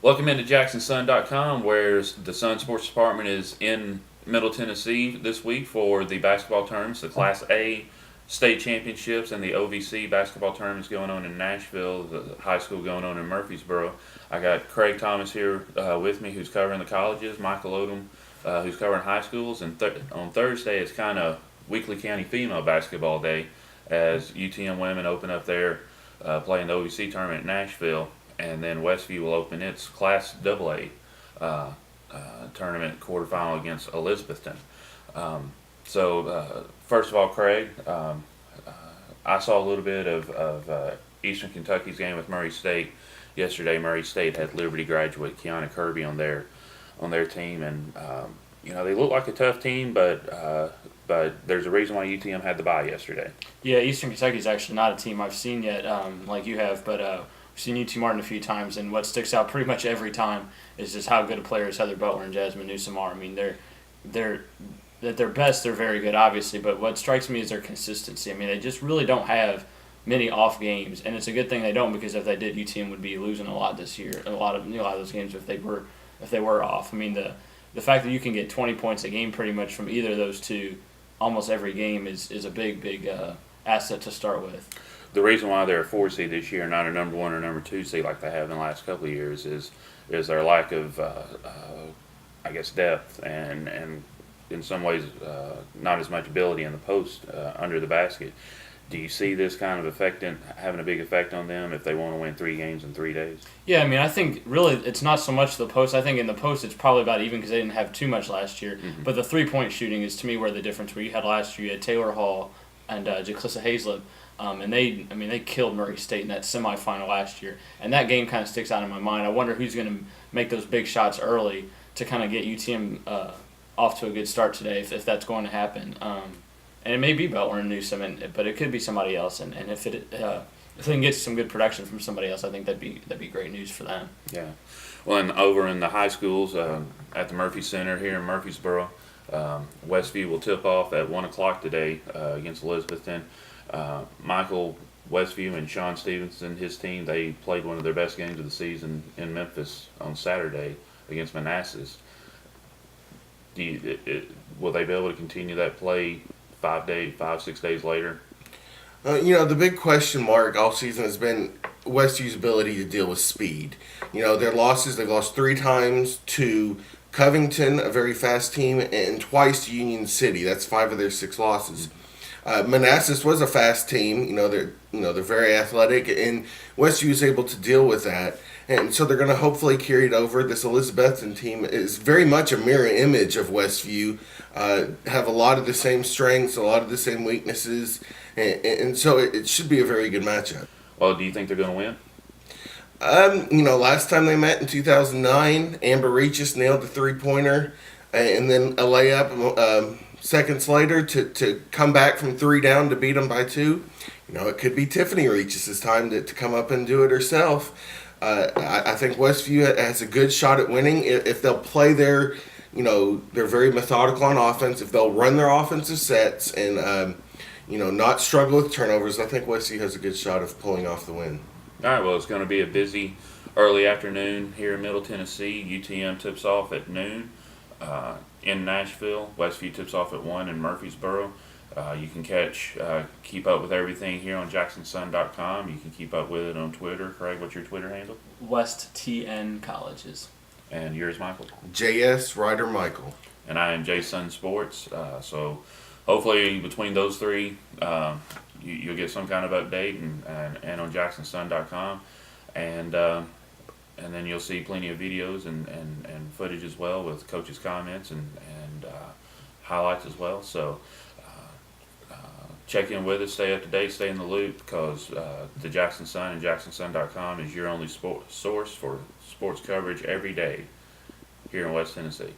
Welcome into JacksonSun.com, where the Sun Sports Department is in Middle Tennessee this week for the basketball tournaments, the Class A state championships, and the OVC basketball tournaments going on in Nashville, the high school going on in Murfreesboro. I got Craig Thomas here with me, who's covering the colleges, Michael Odom, who's covering high schools, and on Thursday it's kind of Weekly County Female Basketball Day as UTM women open up their playing the OVC tournament in Nashville. And then Westview will open its Class AA tournament quarterfinal against Elizabethton. First of all, Craig, I saw a little bit of Eastern Kentucky's game with Murray State yesterday. Murray State had Liberty graduate Kiana Kirby on their team, and they look like a tough team, but there's a reason why UTM had the bye yesterday. Yeah, Eastern Kentucky's actually not a team I've seen yet, like you have, but we've seen UT Martin a few times, and what sticks out pretty much every time is just how good a players Heather Butler and Jasmine Newsom are. I mean, they're at their best, they're very good, obviously, but what strikes me is their consistency. I mean, they just really don't have many off games, and it's a good thing they don't, because if they did, UTM would be losing a lot this year, a lot of those games if they were off. I mean, the fact that you can get 20 points a game pretty much from either of those two almost every game is a big asset to start with. The reason why they're a 4 seed this year, not a number 1 or number 2 seed like they have in the last couple of years, is their lack of, depth and in some ways not as much ability in the post under the basket. Do you see this kind of having a big effect on them if they want to win 3 games in 3 days? Yeah, I mean, I think really it's not so much the post. I think in the post it's probably about even because they didn't have too much last year. Mm-hmm. But the 3-point shooting is, to me, where the difference where you had last year. You had Taylor Hall and Jaclissa Hazlett. And they killed Murray State in that semifinal last year. And that game kind of sticks out in my mind. I wonder who's going to make those big shots early to kind of get UTM off to a good start today, if that's going to happen. And it may be Butler and Newsom, but it could be somebody else. And if they can get some good production from somebody else, I think that'd be great news for them. Yeah. Well, and over in the high schools at the Murphy Center here in Murfreesboro, Westview will tip off at 1 o'clock today against Elizabethton. Michael Westview and Sean Stevenson, his team, they played one of their best games of the season in Memphis on Saturday against Manassas. Will they be able to continue that play 5-6 days later? The big question mark all season has been Westview's ability to deal with speed. Their losses, they've lost 3 times to Covington, a very fast team, and twice to Union City. That's 5 of their 6 losses. Manassas was a fast team. They're very athletic, and Westview is able to deal with that, and so they're going to hopefully carry it over. This Elizabethton team is very much a mirror image of Westview. Have a lot of the same strengths, a lot of the same weaknesses, and so it should be a very good matchup. Well, do you think they're going to win? Last time they met in 2009, Amber Regis nailed the 3-pointer, and then a layup. Seconds later to come back from 3 down to beat them by 2. It could be Tiffany Regis' time to come up and do it herself. I think Westview has a good shot at winning if they'll play they're very methodical on offense. If they'll run their offensive sets and not struggle with turnovers, I think Westview has a good shot of pulling off the win. All right, well, it's going to be a busy early afternoon here in Middle Tennessee. UTM tips off at noon. In Nashville, Westview tips off at 1 in Murfreesboro. You can keep up with everything here on JacksonSun.com. You can keep up with it on Twitter. Craig, what's your Twitter handle? WestTN Colleges. And yours, Michael? JS Ryder Michael. And I am Jason Sports. So hopefully between those 3, you'll get some kind of update and on JacksonSun.com. And then you'll see plenty of videos and footage as well with coaches' comments and highlights as well. So check in with us, stay up to date, stay in the loop, because the Jackson Sun and JacksonSun.com is your only source for sports coverage every day here in West Tennessee.